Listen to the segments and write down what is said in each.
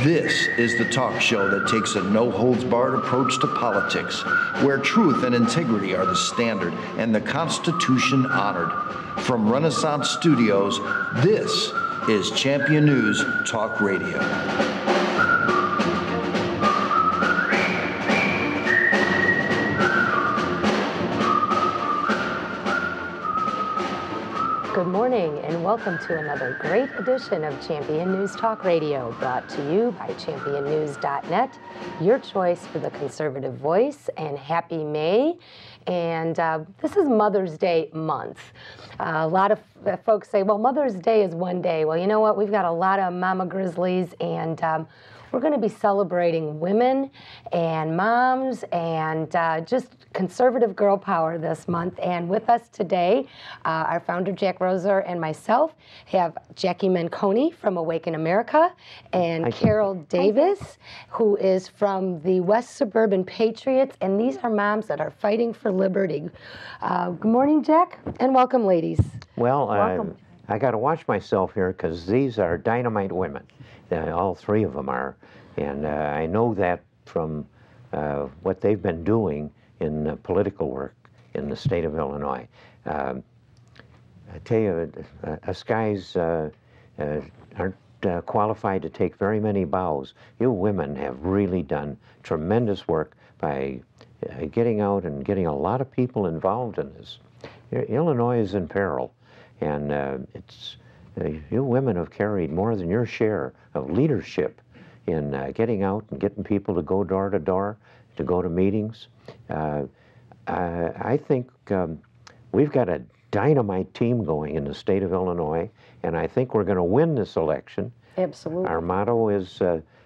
This is the talk show that takes a no-holds-barred approach to politics, where truth and integrity are the standard and the Constitution honored. From Renaissance Studios, this is Champion News Talk Radio. Good morning and welcome to another great edition of Champion News Talk Radio, brought to you by championnews.net, your choice for the conservative voice. And happy May. And this is Mother's Day month. A lot of folks say, well, Mother's Day is one day. Well, you know what? We've got a lot of Momma Grizzlies, and we're going to be celebrating women and moms and just conservative girl power this month. And with us today, our founder, Jack Roser, and myself have Jackie Menconi from Awaken America and Cheryl Davis, who is from the West Suburban Patriots. And these are moms that are fighting for liberty. Good morning, Jack, and welcome, ladies. Well, Welcome. I got to watch myself here because these are dynamite women. All three of them are. And I know that from what they've been doing in political work in the state of Illinois. I tell you, us guys aren't qualified to take very many bows. You women have really done tremendous work by getting out and getting a lot of people involved in this. Illinois is in peril, and you women have carried more than your share of leadership in getting out and getting people to go door to door, to go to meetings. I think we've got a dynamite team going in the state of Illinois, and I think we're going to win this election. Absolutely. Our motto is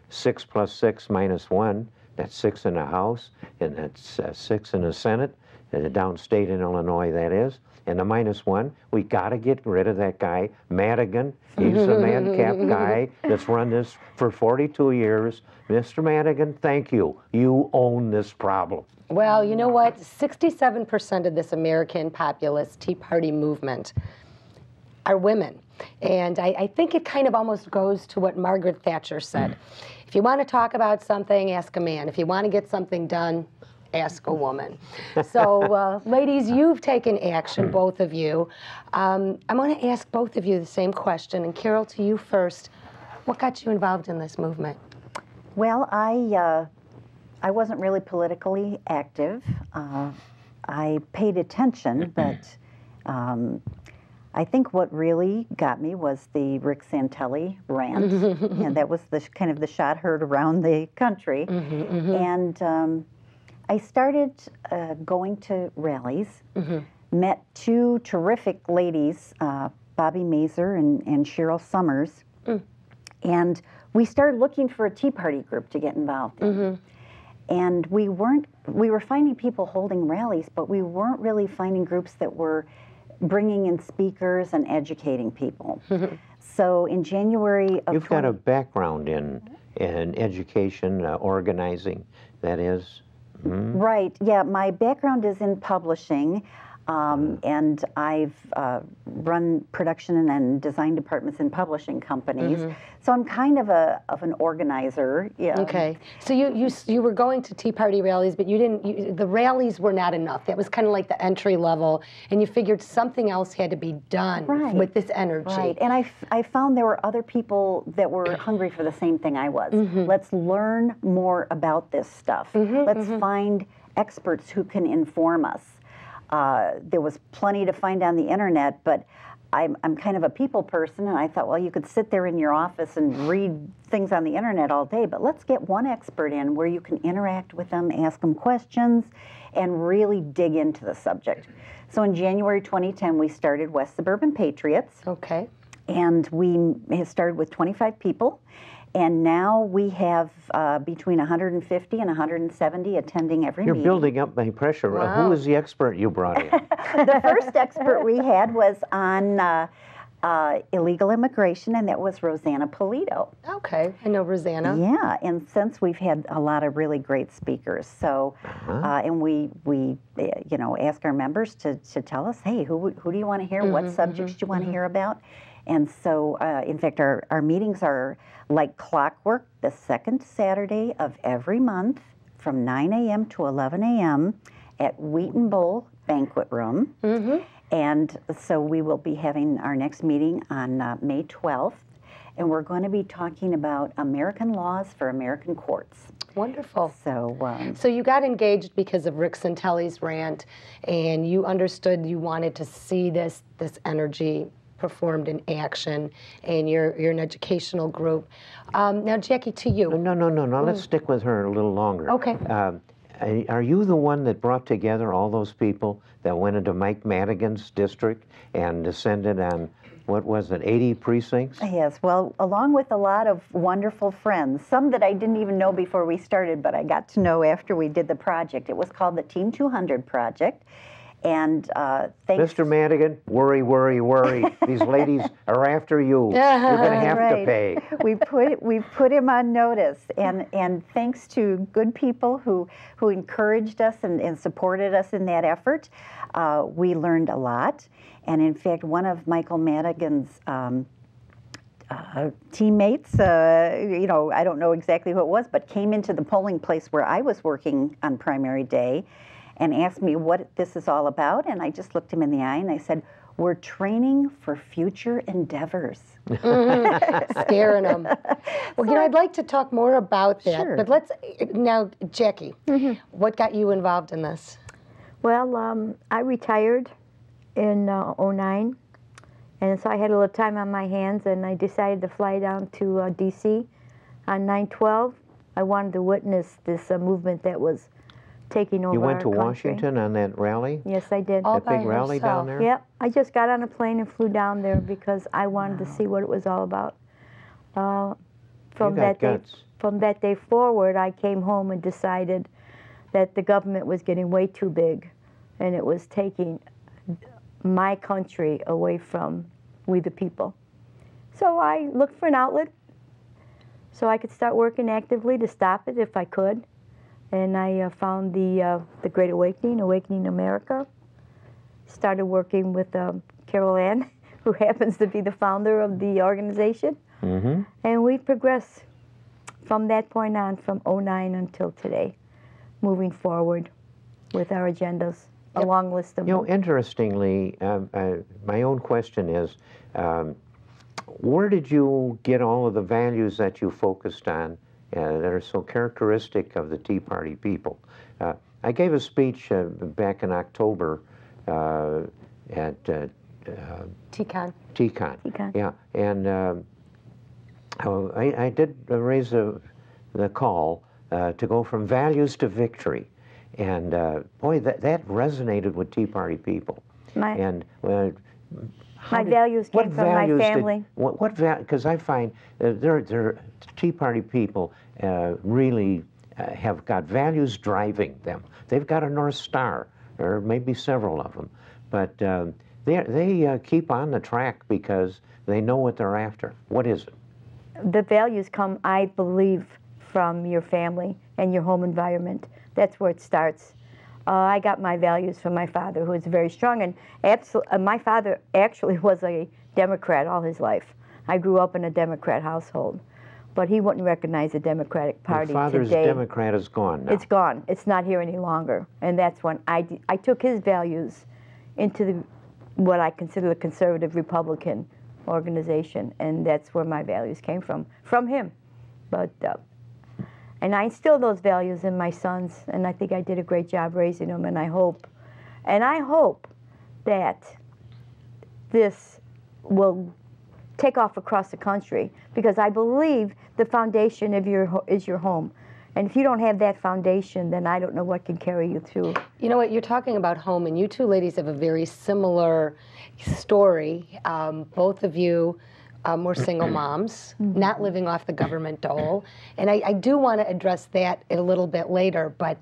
6 + 6 - 1. That's 6 in the House, and that's 6 in the Senate, downstate in Illinois, that is. And the -1, we got to get rid of that guy, Madigan. He's a madcap guy that's run this for 42 years. Mr. Madigan, thank you. You own this problem. Well, you know what? 67% of this American populist Tea Party movement are women. And I think it kind of almost goes to what Margaret Thatcher said. If you want to talk about something, ask a man. If you want to get something done, ask a woman. So, ladies, you've taken action, both of you. I'm going to ask both of you the same question. And Cheryl, to you first. What got you involved in this movement? Well, I wasn't really politically active. I paid attention, but I think what really got me was the Rick Santelli rant, and that was the kind of the shot heard around the country. And I started going to rallies, met two terrific ladies, Bobby Maziar and Cheryl Sommers, and we started looking for a Tea Party group to get involved in. And we were finding people holding rallies, but we weren't really finding groups that were bringing in speakers and educating people. So in January of You've got a background in education, organizing, that is. Right, yeah, my background is in publishing, and I've run production and design departments in publishing companies. So I'm kind of an organizer. Yeah. Okay, so you were going to Tea Party rallies, but you didn't. The rallies were not enough. That was kind of like the entry level, and you figured something else had to be done with this energy. Right, and I found there were other people that were hungry for the same thing I was. Let's learn more about this stuff. Let's find experts who can inform us. There was plenty to find on the internet, but I'm kind of a people person, and I thought, well, you could sit there in your office and read things on the internet all day, but let's get one expert in where you can interact with them, ask them questions, and really dig into the subject. So in January 2010, we started West Suburban Patriots. Okay. And we started with 25 people. And now we have between 150 and 170 attending every meeting. You're building up my pressure. Wow. Who was the expert you brought in? The first expert we had was on illegal immigration, and that was Rosanna Polito. Okay, I know Rosanna. Yeah, and since we've had a lot of really great speakers, so and we ask our members to tell us, hey, who do you want to hear? What subjects do you want to hear about? And so, in fact, our meetings are like clockwork the second Saturday of every month from 9 a.m. to 11 a.m. at Wheaton Bowl Banquet Room. And so we will be having our next meeting on May 12th. And we're going to be talking about American laws for American courts. Wonderful. So, so you got engaged because of Rick Santelli's rant, and you understood you wanted to see this energy performed in action, and you're an educational group. Now, Jackie, to you. No. Let's stick with her a little longer. Okay. Are you the one that brought together all those people that went into Mike Madigan's district and descended on, what was it, 80 precincts? Yes, well, along with a lot of wonderful friends, some that I didn't even know before we started, but I got to know after we did the project. It was called the Team 200 Project. And thanks. Mr. Madigan, worry. These ladies are after you. You're going to have to pay. We put him on notice, and thanks to good people who encouraged us and supported us in that effort, we learned a lot. And in fact, one of Michael Madigan's teammates, I don't know exactly who it was, but came into the polling place where I was working on primary day and asked me what this is all about. And I just looked him in the eye and I said, we're training for future endeavors. Scaring them. Well, I'd like to talk more about that. Sure. But now, Jackie, what got you involved in this? Well, I retired in '09, and so I had a little time on my hands, and I decided to fly down to D.C. on 9/12. I wanted to witness this movement that was taking over You went our to country. Washington on that rally? Yes, I did. All That big by rally down herself. there? Yep, I just got on a plane and flew down there because I wanted to see what it was all about. You From got that guts. day, from that day forward, I came home and decided that the government was getting way too big, and it was taking my country away from we the people. So I looked for an outlet so I could start working actively to stop it if I could. And I found the Great Awakening, Awakening America. Started working with Carol Ann, who happens to be the founder of the organization. And we progressed from that point on, from '09 until today, moving forward with our agendas, a long list of them. Interestingly, my own question is, where did you get all of the values that you focused on that are so characteristic of the Tea Party people? I gave a speech back in October at TCON. TCON. Yeah, and I did raise the call to go from values to victory. And boy, that resonated with Tea Party people. My values came from my family. Because I find they're Tea Party people really have got values driving them. They've got a North Star, or maybe several of them, but they keep on the track because they know what they're after. What is it? The values come, I believe, from your family and your home environment. That's where it starts. I got my values from my father, who was very strong, and my father actually was a Democrat all his life. I grew up in a Democrat household, but he wouldn't recognize the Democratic Party Your father's today. Democrat is gone now. It's gone. It's not here any longer. And that's when I took his values into what I consider the conservative Republican organization, and that's where my values came from him. But and I instill those values in my sons, and I think I did a great job raising them, and I hope that this will take off across the country, because I believe the foundation of is your home. And if you don't have that foundation, then I don't know what can carry you through. You know what, you're talking about home, and you two ladies have a very similar story. Both of you were single moms, not living off the government dole. And I do want to address that a little bit later, but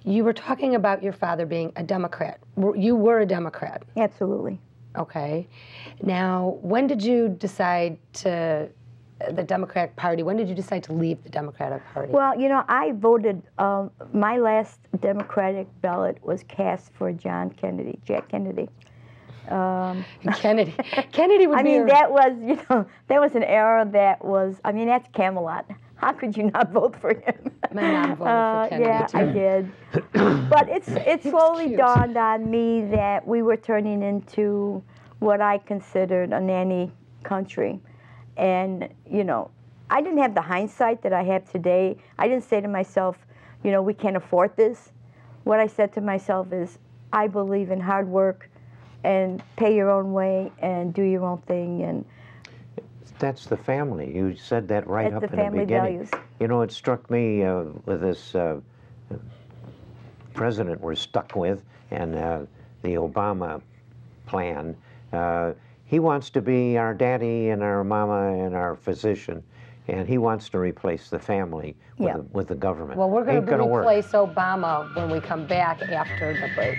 you were talking about your father being a Democrat. You were a Democrat. Absolutely. Okay. Now, when did you decide to, the Democratic Party, when did you decide to leave the Democratic Party? Well, I voted, my last Democratic ballot was cast for Jack Kennedy. Kennedy. Kennedy would I be. mean, that was, you know, that was an era that was. I mean, that's Camelot. How could you not vote for him? My mom voted for Kennedy yeah, too. I did. But it slowly cute. dawned on me that we were turning into what I considered a nanny country, and you know, I didn't have the hindsight that I have today. I didn't say to myself, you know, we can't afford this. What I said to myself is, I believe in hard work and pay your own way and do your own thing. And that's the family. You said that right up that's in the the family beginning. values. You know, it struck me with this president we're stuck with and the Obama plan. He wants to be our daddy and our mama and our physician, and he wants to replace the family with the government. Well, we're going Ain't to gonna work. replace Obama when we come back after the break.